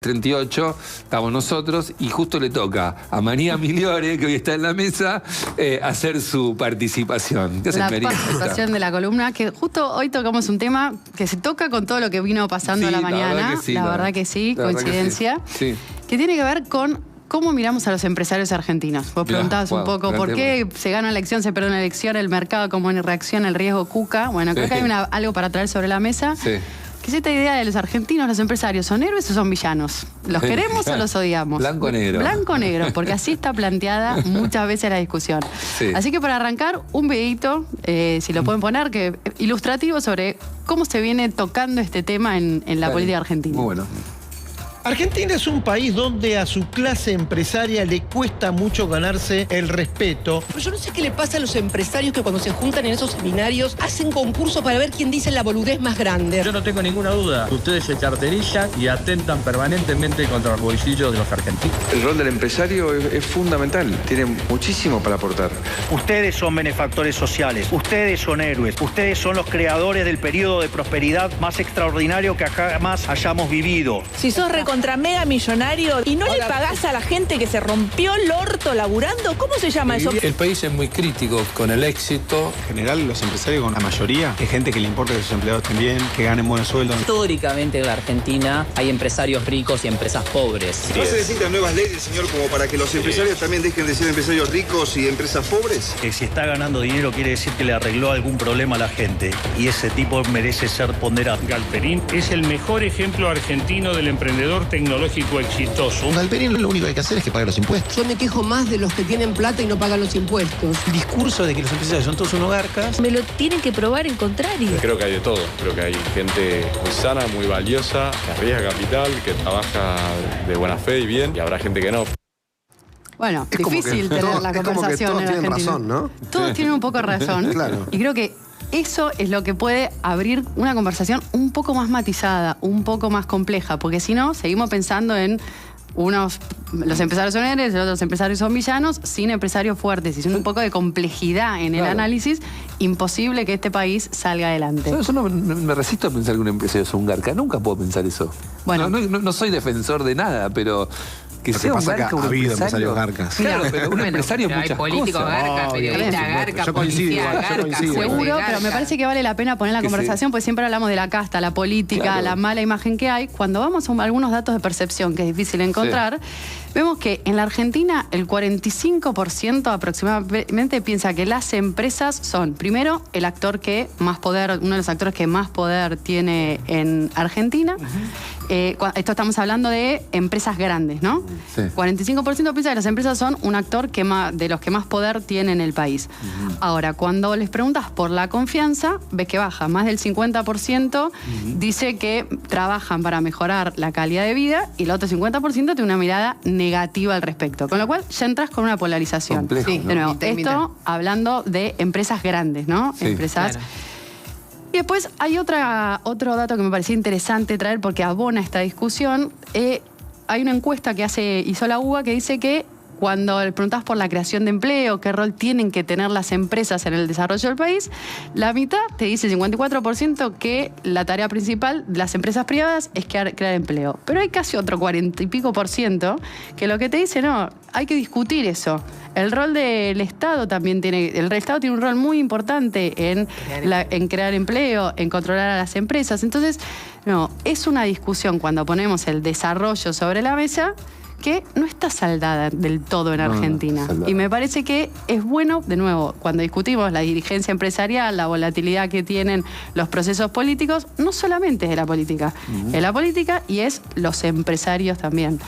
38, estamos nosotros y justo le toca a María Migliore, que hoy está en la mesa, hacer su participación. ¿Qué haces, La María? participación de la columna, que justo hoy tocamos un tema que se toca con todo lo que vino pasando a la mañana. La verdad que sí, coincidencia. Sí. Que tiene que ver con cómo miramos a los empresarios argentinos. Vos preguntabas un poco por qué se gana una elección, se pierde una elección, el mercado, cómo reacciona el riesgo Cuca. Bueno, creo que hay algo para traer sobre la mesa. Sí. ¿Qué es esta idea de los argentinos, los empresarios? ¿Son héroes o son villanos? ¿Los queremos o los odiamos? Blanco-negro. Blanco-negro, porque así está planteada muchas veces la discusión. Sí. Así que para arrancar, un videíto, si lo pueden poner, que ilustrativo sobre cómo se viene tocando este tema en la política argentina. Muy bueno. Argentina es un país donde a su clase empresaria le cuesta mucho ganarse el respeto. Pero yo no sé qué le pasa a los empresarios que cuando se juntan en esos seminarios hacen concursos para ver quién dice la boludez más grande. Yo no tengo ninguna duda. Ustedes se carterizan y atentan permanentemente contra los bolsillos de los argentinos. El rol del empresario es fundamental. Tiene muchísimo para aportar. Ustedes son benefactores sociales. Ustedes son héroes. Ustedes son los creadores del periodo de prosperidad más extraordinario que jamás hayamos vivido. Si sos contra mega millonario y no le pagás a la gente que se rompió el orto laburando, ¿cómo se llama eso? El país es muy crítico con el éxito. En general, los empresarios, con la mayoría, es gente que le importa que sus empleados estén bien, que ganen buenos sueldos. Históricamente en la Argentina hay empresarios ricos y empresas pobres. ¿No se necesitan nuevas leyes, señor, como para que los empresarios también dejen de ser empresarios ricos y empresas pobres? Que si está ganando dinero quiere decir que le arregló algún problema a la gente. Y ese tipo merece ser ponderado. Galperín es el mejor ejemplo argentino del emprendedor tecnológico exitoso. Galperín lo único que hay que hacer es que pague los impuestos. Yo me quejo más de los que tienen plata y no pagan los impuestos. El discurso de que los empresarios son todos unos garcas. Me lo tienen que probar en contrario. Creo que hay de todo. Creo que hay gente muy sana, muy valiosa, que arriesga capital, que trabaja de buena fe y bien, y habrá gente que no. Bueno, es difícil tener la conversación todos en tienen Argentina. razón, ¿no? Todos tienen un poco razón. Claro. Y creo que eso es lo que puede abrir una conversación un poco más matizada, un poco más compleja, porque si no, seguimos pensando en los empresarios son héroes, los otros empresarios son villanos, sin empresarios fuertes y sin un poco de complejidad en el análisis, imposible que este país salga adelante. Yo no me resisto a pensar que un empresario es un garca, nunca puedo pensar eso. Bueno, no soy defensor de nada, pero que sea un garca, un empresario garcas. Claro, pero un empresario muchas cosas. Hay políticos garca, periodista garca, yo coincido, seguro, pero me parece que vale la pena poner la conversación, porque siempre hablamos de la casta, la política, la mala imagen que hay. Cuando vamos a algunos datos de percepción, que es difícil encontrar, vemos que en la Argentina el 45% aproximadamente piensa que las empresas son, primero, el actor que más poder, uno de los actores que más poder tiene en Argentina. Esto estamos hablando de empresas grandes, ¿no? Sí. 45% piensa que las empresas son un actor de los que más poder tiene en el país. Ahora, cuando les preguntas por la confianza, ves que baja. Más del 50% dice que trabajan para mejorar la calidad de vida y el otro 50% tiene una mirada negativa al respecto. Con lo cual ya entras con una polarización. Complejo, sí, ¿no? De nuevo, esto hablando de empresas grandes, ¿no? Sí, empresas... Claro. Y después hay otro dato que me parecía interesante traer porque abona esta discusión. Hay una encuesta que hizo la UBA que dice que cuando le preguntás por la creación de empleo, qué rol tienen que tener las empresas en el desarrollo del país, la mitad te dice, el 54%, que la tarea principal de las empresas privadas es crear empleo. Pero hay casi otro 40 y pico % que lo que te dice, no, hay que discutir eso. El rol del Estado también el Estado tiene un rol muy importante en crear empleo, en controlar a las empresas. Entonces, no, es una discusión cuando ponemos el desarrollo sobre la mesa que no está saldada del todo en Argentina. Y me parece que es bueno, de nuevo, cuando discutimos la dirigencia empresarial, la volatilidad que tienen los procesos políticos, no solamente es de la política, es la política y es los empresarios también.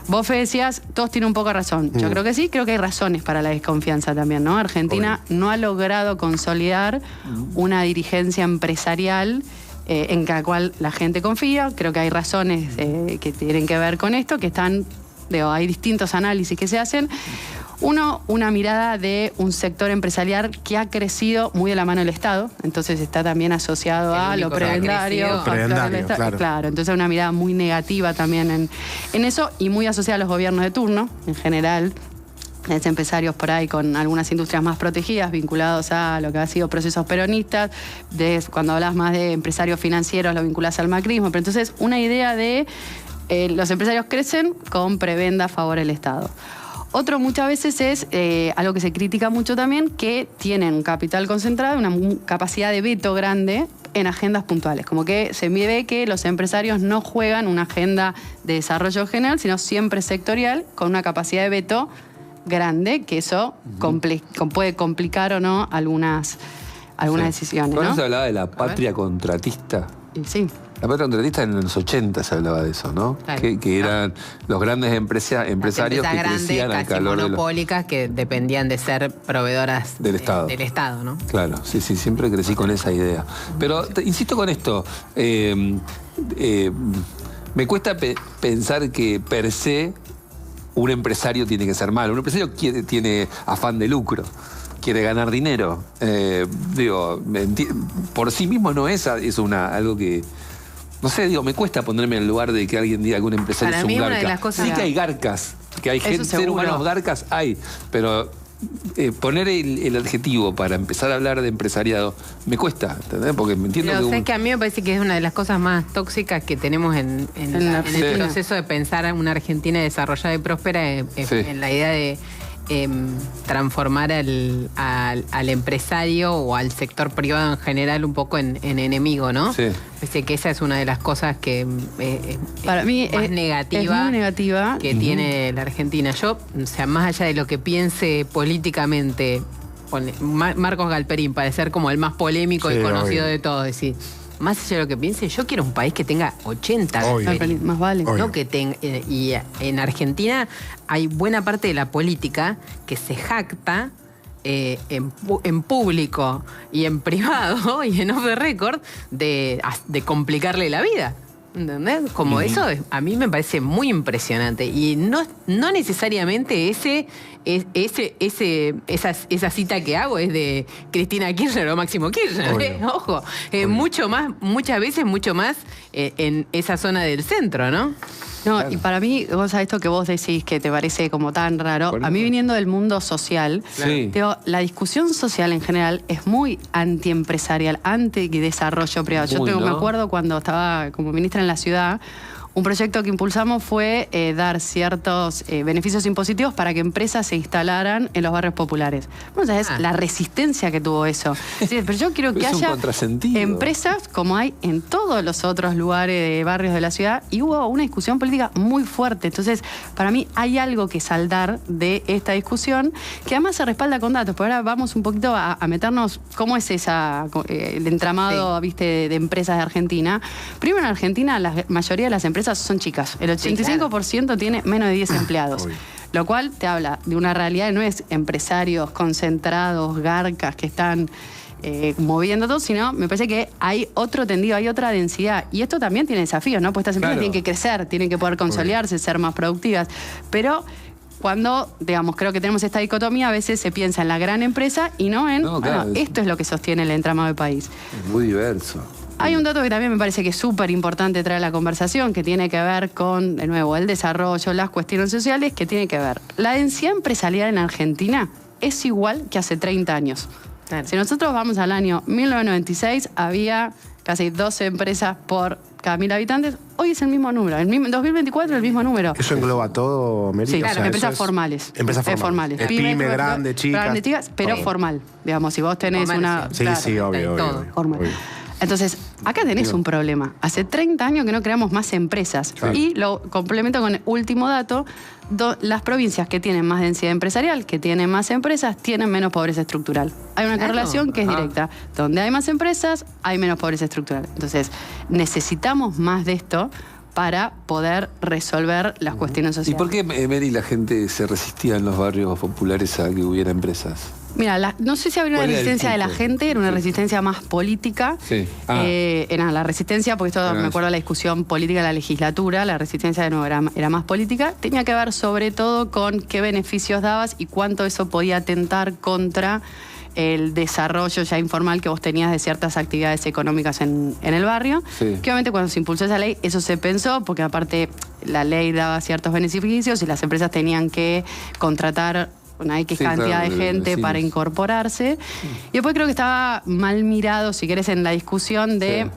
Vos, Fe, decías, todos tienen un poco de razón. Yo creo que sí, creo que hay razones para la desconfianza también, ¿no? Argentina no ha logrado consolidar una dirigencia empresarial en la cual la gente confía. Creo que hay razones que tienen que ver con esto, que hay distintos análisis que se hacen. Uno, una mirada de un sector empresarial que ha crecido muy de la mano del Estado, entonces está también asociado a lo prebendario. Claro, entonces una mirada muy negativa también en eso y muy asociada a los gobiernos de turno en general. Es empresarios por ahí con algunas industrias más protegidas, vinculados a lo que ha sido procesos peronistas. Cuando hablas más de empresarios financieros, lo vinculás al macrismo. Pero entonces, una idea de los empresarios crecen con prebenda a favor del Estado. Otro muchas veces es algo que se critica mucho también, que tienen un capital concentrado, una capacidad de veto grande en agendas puntuales. Como que se ve que los empresarios no juegan una agenda de desarrollo general, sino siempre sectorial, con una capacidad de veto grande, que eso puede complicar o no algunas decisiones. ¿No se hablaba de la patria contratista? Sí. La patria contratista en los 80 se hablaba de eso, ¿no? Claro. Que eran los grandes empresarios que crecían al calor monopólicas que dependían de ser proveedoras del Estado. Del Estado, ¿no? Claro, sí, siempre crecí con esa idea. Pero insisto con esto, me cuesta pensar que per se un empresario tiene que ser malo. Un empresario tiene afán de lucro, quiere ganar dinero. Por sí mismo no es algo que... No sé, me cuesta ponerme en el lugar de que alguien diga que un empresario es un garca. Una de las cosas... Sí que hay garcas, que hay seres humanos garcas, hay, pero poner el adjetivo para empezar a hablar de empresariado me cuesta, ¿entendés? Porque me entiendo pero sé que a mí me parece que es una de las cosas más tóxicas que tenemos en el proceso de pensar en una Argentina desarrollada y próspera, en la idea de transformar al empresario o al sector privado en general un poco en enemigo, ¿no? Sí. Así que esa es una de las cosas que para mí más negativa que tiene la Argentina. Yo, o sea, más allá de lo que piense políticamente, Marcos Galperín parece ser como el más polémico y conocido de todos, decir, más allá de lo que piense, yo quiero un país que tenga 80 Galperín. Más vale. No que tenga, y en Argentina hay buena parte de la política que se jacta en público y en privado y en off the record de complicarle la vida. ¿Entendés? Como eso a mí me parece muy impresionante. Y no necesariamente esa cita que hago es de Cristina Kirchner o Máximo Kirchner. Ojo, muchas veces mucho más en esa zona del centro, ¿no? No, claro. Y para mí, esto que vos decís que te parece como tan raro, a mí viniendo del mundo social, digo, la discusión social en general es muy antiempresarial, anti-desarrollo privado. Me acuerdo cuando estaba como ministra en la ciudad, un proyecto que impulsamos fue dar ciertos beneficios impositivos para que empresas se instalaran en los barrios populares. Bueno, ¿sabes? La resistencia que tuvo eso. Sí, pero yo quiero que haya empresas como hay en todos los otros lugares de barrios de la ciudad, y hubo una discusión política muy fuerte. Entonces, para mí hay algo que saldar de esta discusión, que además se respalda con datos. Pero ahora vamos un poquito a meternos cómo es el entramado, ¿viste?, de empresas de Argentina. Primero, en Argentina, la mayoría de las empresas son chicas. El 85% tiene menos de 10 empleados. Lo cual te habla de una realidad que no es empresarios concentrados, garcas que están moviendo todo, sino me parece que hay otro tendido, hay otra densidad. Y esto también tiene desafíos, ¿no? Pues estas empresas tienen que crecer, tienen que poder consolidarse, ser más productivas. Pero cuando, digamos, creo que tenemos esta dicotomía, a veces se piensa en la gran empresa y no en, esto es lo que sostiene el entramado del país. Es muy diverso. Hay un dato que también me parece que es súper importante traer a la conversación, que tiene que ver con, de nuevo, el desarrollo, las cuestiones sociales, que tiene que ver. La densidad empresarial en Argentina es igual que hace 30 años. Claro. Si nosotros vamos al año 1996, había casi 12 empresas por cada 1.000 habitantes. Hoy es el mismo número. En 2024 el mismo número. ¿Eso engloba todo, América? Sí, claro, empresas formales. Empresas formales. Pyme, grande, chicas. Pero formal. Digamos, si vos tenés una... Sí, obvio. Formal. Entonces, acá tenés un problema. Hace 30 años que no creamos más empresas. Claro. Y lo complemento con el último dato. Las provincias que tienen más densidad empresarial, que tienen más empresas, tienen menos pobreza estructural. Hay una correlación que es directa. Donde hay más empresas, hay menos pobreza estructural. Entonces, necesitamos más de esto para poder resolver las cuestiones sociales. ¿Y por qué, Mary, la gente se resistía en los barrios populares a que hubiera empresas? Mira, no sé si habría una resistencia de la gente, era una resistencia más política. Sí. Era la resistencia, porque esto me acuerdo de la discusión política de la legislatura, la resistencia de nuevo era más política. Tenía que ver sobre todo con qué beneficios dabas y cuánto eso podía atentar contra el desarrollo ya informal que vos tenías de ciertas actividades económicas en el barrio. Sí. Que obviamente cuando se impulsó esa ley, eso se pensó, porque aparte la ley daba ciertos beneficios y las empresas tenían que contratar una X cantidad de gente para incorporarse. Y después creo que estaba mal mirado, si querés, en la discusión de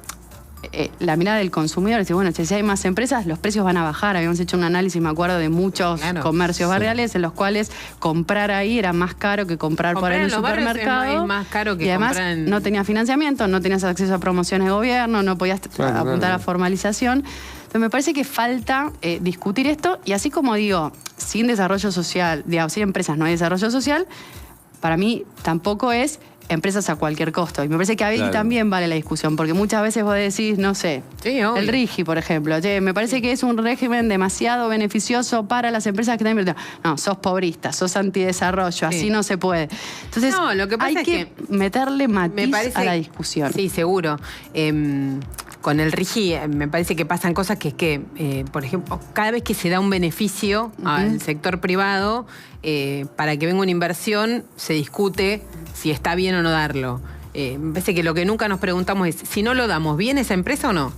la mirada del consumidor, dice, bueno, si hay más empresas, los precios van a bajar. Habíamos hecho un análisis, me acuerdo, de muchos comercios barriales en los cuales comprar ahí era más caro que comprar por ahí en el supermercado. Es más caro que y además no tenías financiamiento, no tenías acceso a promociones de gobierno, no podías apuntar a formalización. Entonces me parece que falta discutir esto, y así como digo, sin desarrollo social, digamos, sin empresas no hay desarrollo social, para mí tampoco es empresas a cualquier costo. Y me parece que ahí también vale la discusión, porque muchas veces vos decís, no sé, el RIGI, por ejemplo, me parece que es un régimen demasiado beneficioso para las empresas que están invirtiendo. No, sos pobrista, sos antidesarrollo, así no se puede. Entonces, lo que pasa hay que meterle matiz a la discusión. Sí, seguro. Con el RIGI me parece que pasan cosas que es que, por ejemplo, cada vez que se da un beneficio al sector privado, para que venga una inversión, se discute si está bien o no darlo. Me parece que lo que nunca nos preguntamos es, si no lo damos, ¿bien esa empresa o no?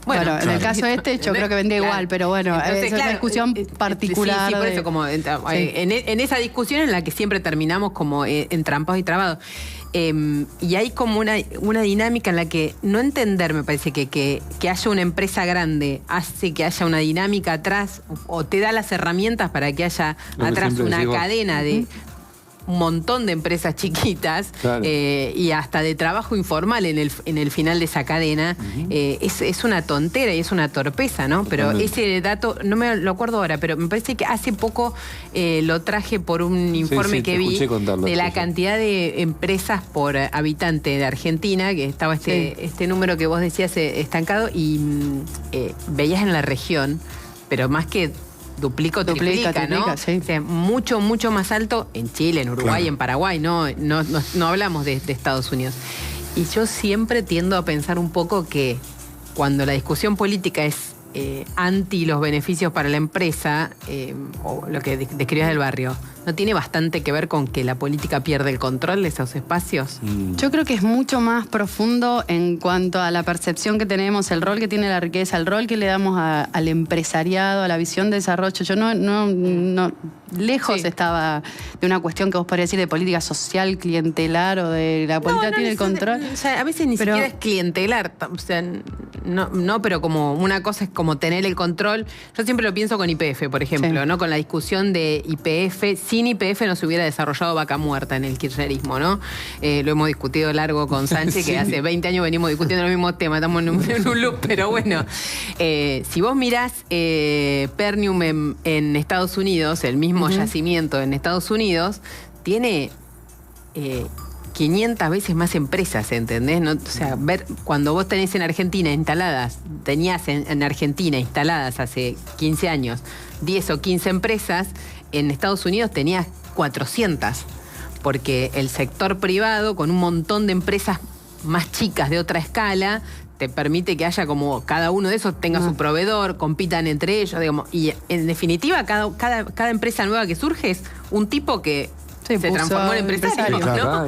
Bueno, en el caso este yo creo que vendría igual, pero bueno, entonces, es una discusión particular. Sí, por eso, como en esa discusión en la que siempre terminamos como entrampados y trabados. Y hay como una dinámica en la que no entender, me parece que haya una empresa grande hace que haya una dinámica atrás, o te da las herramientas para que haya atrás una cadena de un montón de empresas chiquitas y hasta de trabajo informal en el final de esa cadena. Es una tontera y es una torpeza, ¿no? Pero ese dato, no me lo acuerdo ahora, pero me parece que hace poco lo traje por un informe que vi de la cantidad de empresas por habitante de Argentina, que estaba este número que vos decías estancado, y veías en la región, pero más que triplica, ¿no? Sí. O sea, mucho, mucho más alto en Chile, en Uruguay, en Paraguay, no hablamos de Estados Unidos. Y yo siempre tiendo a pensar un poco que cuando la discusión política es anti los beneficios para la empresa, o lo que describías del barrio, ¿no tiene bastante que ver con que la política pierde el control de esos espacios? Yo creo que es mucho más profundo en cuanto a la percepción que tenemos, el rol que tiene la riqueza, el rol que le damos al empresariado, a la visión de desarrollo. Yo no lejos estaba de una cuestión que vos podrías decir de política social, clientelar, o de la política tiene el control. O sea, a veces ni siquiera es clientelar, o sea, pero como una cosa es como tener el control. Yo siempre lo pienso con YPF, por ejemplo, ¿no? Con la discusión de YPF. Sin YPF no se hubiera desarrollado Vaca Muerta en el kirchnerismo, ¿no? Lo hemos discutido largo con Sánchez, que hace 20 años venimos discutiendo los mismos temas, estamos en un loop, pero bueno. Si vos mirás Pernium en Estados Unidos, el mismo yacimiento en Estados Unidos, tiene 500 veces más empresas, ¿entendés? ¿No? O sea, ver cuando vos tenías en Argentina instaladas hace 15 años 10 o 15 empresas, en Estados Unidos tenías 400, porque el sector privado, con un montón de empresas más chicas de otra escala, te permite que haya como cada uno de esos tenga su proveedor, compitan entre ellos, digamos, y en definitiva cada empresa nueva que surge es un tipo que se transformó en empresario, ¿no? Claro.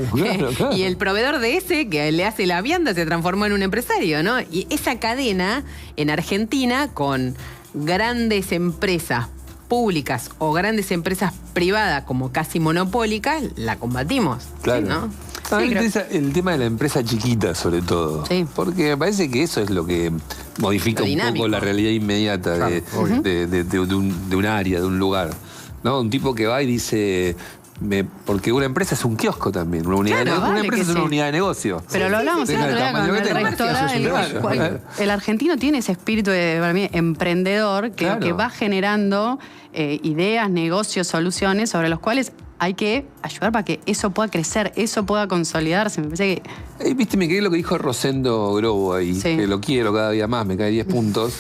Y el proveedor de ese, que le hace la vianda, se transformó en un empresario, ¿no? Y esa cadena en Argentina, con grandes empresas públicas o grandes empresas privadas como casi monopólicas, la combatimos. Claro. ¿No? A mí me interesa el tema de la empresa chiquita, sobre todo. Sí. Porque me parece que eso es lo que modifica un poco la realidad inmediata de un área, de un lugar, ¿no? Un tipo que va y dice... porque una empresa es un kiosco también, una empresa es una unidad de negocio. Pero lo hablamos el otro día con el rector. El argentino tiene ese espíritu para mí, emprendedor que va generando ideas, negocios, soluciones sobre los cuales hay que ayudar para que eso pueda crecer, eso pueda consolidarse. Me parece que... Viste, me quedé lo que dijo Rosendo Grobo ahí, que lo quiero cada día más, me cae 10 puntos.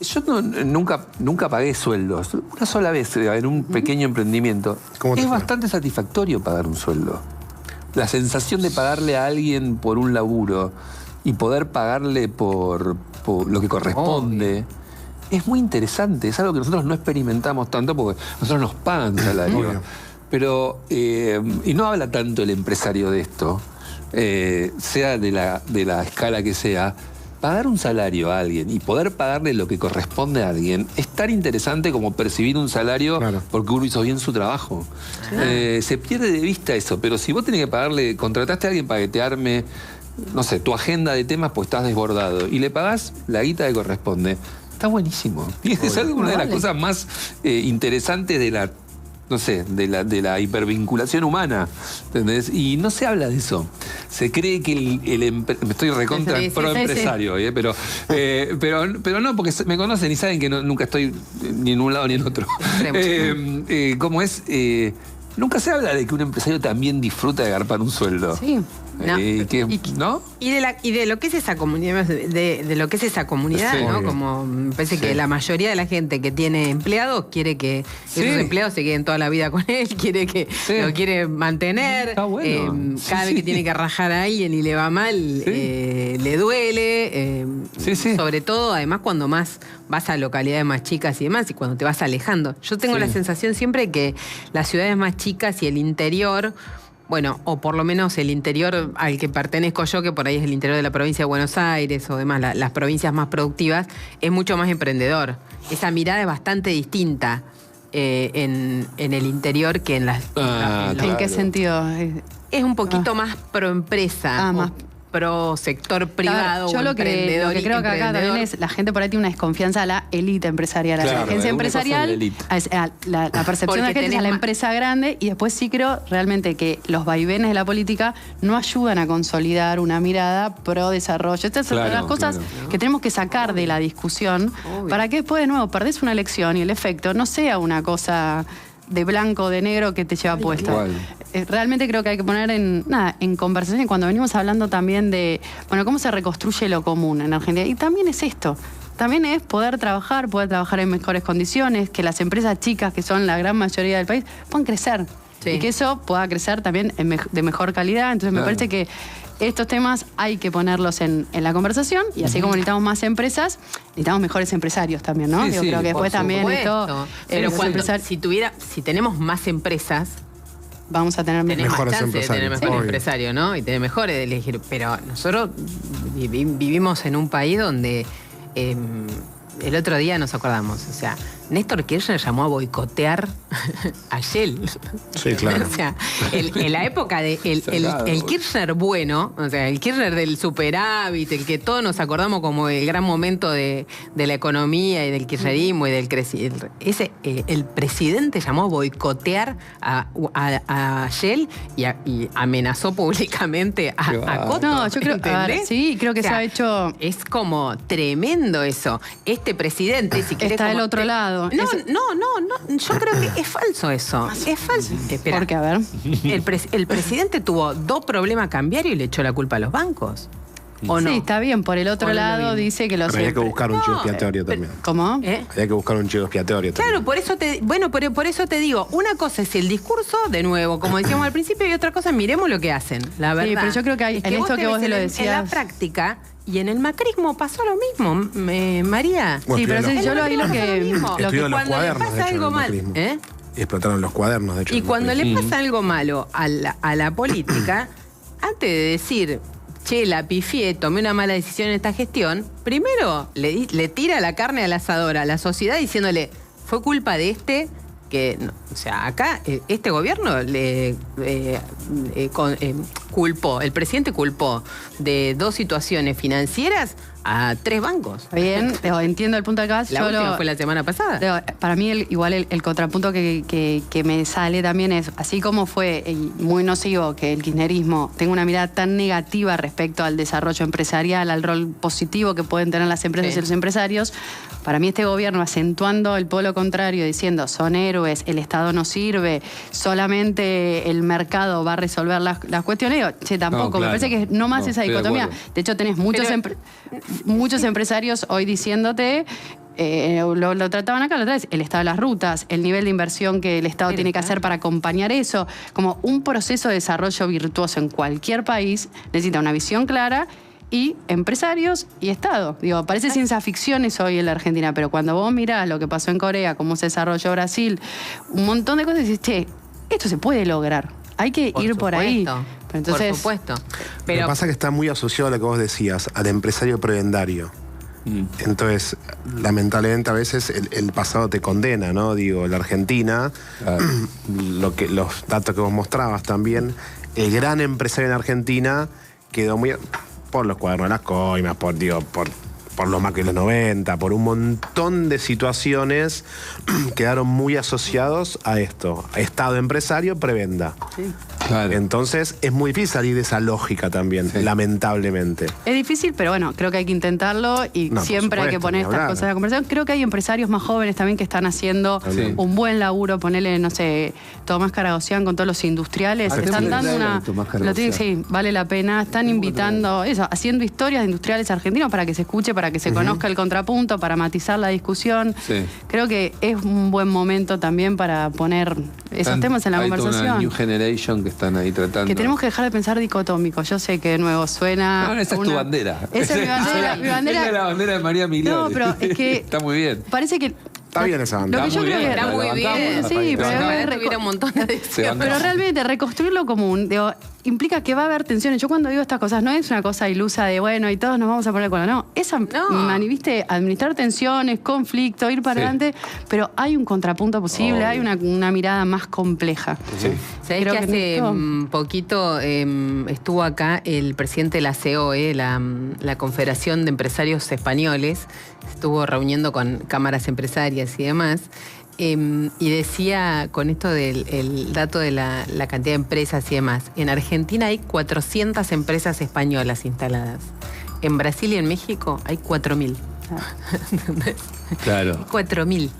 Yo nunca pagué sueldos. Una sola vez en un pequeño emprendimiento. Es bastante satisfactorio pagar un sueldo. La sensación de pagarle a alguien por un laburo y poder pagarle por lo que corresponde es muy interesante. Es algo que nosotros no experimentamos tanto porque nosotros nos pagan salario. Pero, y no habla tanto el empresario de esto, sea de la escala que sea. Pagar un salario a alguien y poder pagarle lo que corresponde a alguien es tan interesante como percibir un salario porque uno hizo bien su trabajo. Se pierde de vista eso, pero si vos tenés que pagarle, contrataste a alguien para que te arme no sé, tu agenda de temas, pues estás desbordado. Y le pagás la guita que corresponde. Está buenísimo. Y es una de las cosas más interesantes de la, no sé, de la hipervinculación humana. ¿Entendés? Y no se habla de eso. Se cree que me estoy recontra pro empresario, pero no, porque me conocen y saben que nunca estoy ni en un lado ni en otro. ¿Cómo es? Nunca se habla de que un empresario también disfruta de agarpar un sueldo. Sí. No. ¿No? Y de lo que es esa comunidad, de lo que es esa comunidad, Sí. ¿no? Como me parece que la mayoría de la gente que tiene empleados quiere que esos empleados se queden toda la vida con él, lo quiere mantener. Está bueno. Cada vez que tiene que rajar a alguien y le va mal, le duele. Sobre todo, además, cuando más vas a localidades más chicas y demás, y cuando te vas alejando. Yo tengo la sensación siempre que las ciudades más chicas y el interior, bueno, o por lo menos el interior al que pertenezco yo, que por ahí es el interior de la provincia de Buenos Aires o demás, las provincias más productivas, es mucho más emprendedor. Esa mirada es bastante distinta en el interior que en las... ¿En qué sentido? Es un poquito más pro empresa. Más pro sector privado. Yo lo que creo que acá también es, la gente por ahí tiene una desconfianza a la élite empresarial, a la agencia empresarial, la percepción de la gente es a la empresa grande, y después sí creo realmente que los vaivenes de la política no ayudan a consolidar una mirada pro desarrollo. Estas son las cosas que tenemos que sacar de la discusión para que después de nuevo perdés una elección y el efecto no sea una cosa de blanco o de negro que te lleva puesto. Realmente creo que hay que poner en conversación, cuando venimos hablando también de, bueno, cómo se reconstruye lo común en Argentina. Y también es esto. También es poder trabajar en mejores condiciones, que las empresas chicas, que son la gran mayoría del país, puedan crecer. Y que eso pueda crecer también de mejor calidad. Entonces me parece que estos temas hay que ponerlos en la conversación, y así como necesitamos más empresas, necesitamos mejores empresarios también, ¿no? Yo creo que después también esto... Pero si tenemos más empresas, vamos a tener mejores empresarios. Tener mejores empresarios, ¿no? Y tener mejores de elegir. Pero nosotros vivimos en un país donde el otro día nos acordamos, o sea, Néstor Kirchner llamó a boicotear a Shell. Sí, claro. O sea, en la época de el Kirchner bueno, o sea, el Kirchner del superávit, el que todos nos acordamos como el gran momento de la economía y del kirchnerismo y del crecimiento. El presidente llamó a boicotear a Shell y amenazó públicamente a Coto. No, yo creo que se ha hecho... Es como tremendo eso. Este presidente, si querés, está del otro lado. No, yo creo que es falso eso. Es falso. Espera. ¿Por qué? A ver. El presidente tuvo 2 problemas cambiarios y le echó la culpa a los bancos. ¿O no? Sí, está bien. Por el otro lado dice que los... Pero hay que buscar un chivo expiatorio también. ¿Cómo? Hay que buscar un chivo expiatorio también. Claro, por eso te digo, una cosa es el discurso, de nuevo, como decíamos al principio, y otra cosa es miremos lo que hacen, la verdad. Sí, pero yo creo que hay, en esto que vos lo decías... En la práctica... Y en el macrismo pasó lo mismo, María. Bueno, sí, pero yo lo vi lo que cuando le pasa algo mal, explotaron los cuadernos, de hecho. Y cuando le pasa algo malo a la política, antes de decir, che, la pifié, tomé una mala decisión en esta gestión, primero le tira la carne al asador a la sociedad diciéndole, fue culpa de o sea, acá este gobierno culpó, el presidente culpó de 2 situaciones financieras a 3 bancos. Bien, entiendo el punto acá. La última fue la semana pasada. Para mí, igual el contrapunto que me sale también es, así como fue muy nocivo que el kirchnerismo tenga una mirada tan negativa respecto al desarrollo empresarial, al rol positivo que pueden tener las empresas y los empresarios, para mí este gobierno acentuando el polo contrario, diciendo son héroes, el Estado no sirve, solamente el mercado va a resolver las cuestiones, tampoco, me parece que no más esa dicotomía. De hecho, tenés muchos empresarios hoy diciéndote, lo trataban acá la otra vez, el estado de las rutas, el nivel de inversión que el Estado tiene que hacer para acompañar eso, como un proceso de desarrollo virtuoso en cualquier país necesita una visión clara y empresarios y Estado. Digo, parece ciencia ficción eso hoy en la Argentina, pero cuando vos mirás lo que pasó en Corea, cómo se desarrolló Brasil, un montón de cosas, decís, esto se puede lograr. Hay que ir por ahí. Pero entonces, por supuesto. Pero lo que pasa es que está muy asociado a lo que vos decías, al empresario prebendario. Entonces, lamentablemente a veces el pasado te condena, ¿no? Digo, la Argentina, los datos que vos mostrabas también, el gran empresario en Argentina quedó muy... por los cuadernos de las coimas, por los Macri de los 90, por un montón de situaciones quedaron muy asociados a esto. Estado empresario, prebenda. Sí. Claro. Entonces es muy difícil salir de esa lógica también, lamentablemente. Es difícil, pero bueno, creo que hay que intentarlo y siempre hay que poner estas cosas en la conversación. Creo que hay empresarios más jóvenes también que están haciendo un buen laburo, ponerle, no sé, Tomás Caragosian con todos los industriales. Están dando una... sí, vale la pena. Están invitando, haciendo historias de industriales argentinos para que se escuche, para que se conozca el contrapunto, para matizar la discusión. Sí. Creo que es un buen momento también para poner esos temas en la conversación. Hay una New Generation que están ahí tratando. Que tenemos que dejar de pensar dicotómico. Yo sé que de nuevo suena... No, esa es tu bandera. Esa es mi bandera. Mi bandera... Esa es la bandera de María Migliore. No, pero es que... Está muy bien. Parece que... Está bien esa bandera. Lo que yo creo que está muy bien. Sí, pero un montón de pero realmente reconstruir lo común implica que va a haber tensiones. Yo cuando digo estas cosas no es una cosa ilusa de bueno y todos nos vamos a poner con no. ¿Viste? Administrar tensiones, conflicto, ir para adelante, pero hay un contrapunto posible, hay una mirada más compleja. Sí. ¿Sabés que hace poquito estuvo acá el presidente de la COE, la Confederación de Empresarios Españoles, estuvo reuniendo con cámaras empresarias y demás, y decía con esto del dato de la cantidad de empresas y demás, en Argentina hay 400 empresas españolas instaladas. En Brasil y en México hay 4.000. Claro. 4.000.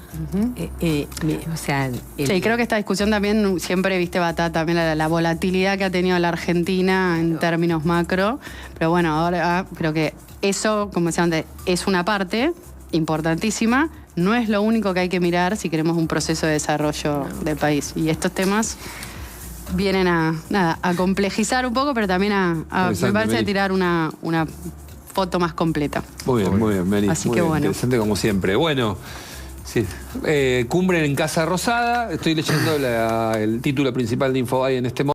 O sea... Sí, creo que esta discusión también siempre, va también la volatilidad que ha tenido la Argentina en términos macro. Pero bueno, ahora creo que eso, como decía antes, es una parte importantísima. No es lo único que hay que mirar si queremos un proceso de desarrollo del país. Y estos temas vienen a complejizar un poco, pero también me parece, a tirar una foto más completa. Muy bien, Meli. Así que bueno. Interesante como siempre. Bueno, sí. Cumbre en Casa Rosada. Estoy leyendo el título principal de Infobae en este momento.